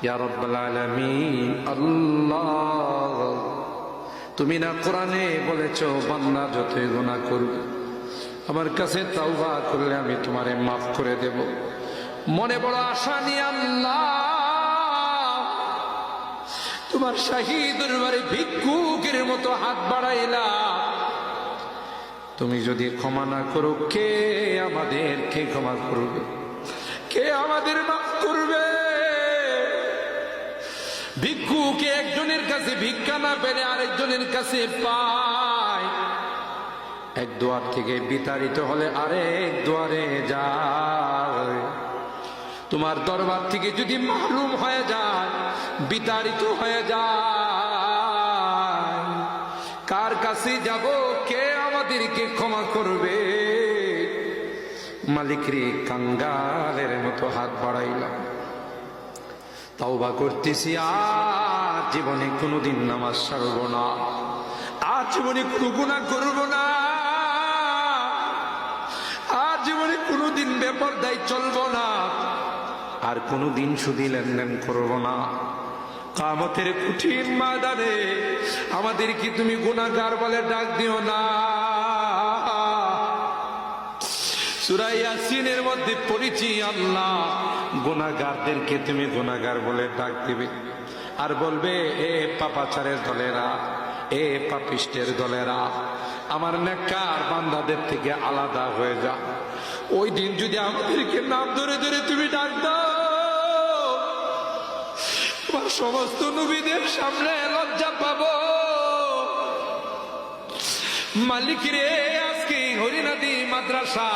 ইয়া রাব্বাল আলামিন। আল্লাহ, তুমি না কোরআনে বলেছো বান্দা যতই গুনাহ করবে আমার কাছে তাওবা করলে আমি তোমারে মাফ করে দেব। মনে বড় আশা নিয়ে আল্লাহ তোমার শাহী দরবারে ভিক্ষুকের মতো হাত বাড়াইলাম। তুমি যদি ক্ষমা না করো, কে আমাদেরকে ক্ষমা করবে? কে আমাদের মাফ করবে? ভিক্ষুকে একজনের কাছে ভিক্ষা না পেলে আরেকজনের কাছে পায়। এক দুয়ার থেকে বিতাড়িত হলে আরেক দুয়ারে যায়। তোমার দরবার থেকে যদি মাহরুম হয়ে যায়, বিতাড়িত হয়ে যায়, কার কাছে যাব? কে আমাদেরকে ক্ষমা করবে? মালিক রে, কাঙ্গালের মতো হাত বাড়াইলাম, তাওবা করতেছি, আর জীবনে কোনোদিন নামাজ ছাড়ব না, আর জীবনে কোনো গুনাহ করব না, আর জীবনে কোনোদিন বেপরদায় চলব না, আর কোনোদিন সুদী লেনদেন করব না। কিয়ামতের কঠিন ময়দানে আমাদেরকে তুমি গুনাহগার বলে ডাক দিও না। সূরা ইয়াসিনের মধ্যে পড়েছি, আল্লাহ গুনাহগারদেরকে তুমি গুনাহগার বলে ডাক দিবে, আর বলবে, এ পাপাচারের দলেরা, এ পাপিষ্টের দলেরা, আমার নেককার বান্দাদের থেকে আলাদা হয়ে যা। ওই দিন যদি আমাদেরকে নাম ধরে ধরে তুমি ডাক দাও, তোমার সমস্ত নবীদের সামনে লজ্জা পাবো। মালিক রে, আজকে হরিনাদি মাদ্রাসা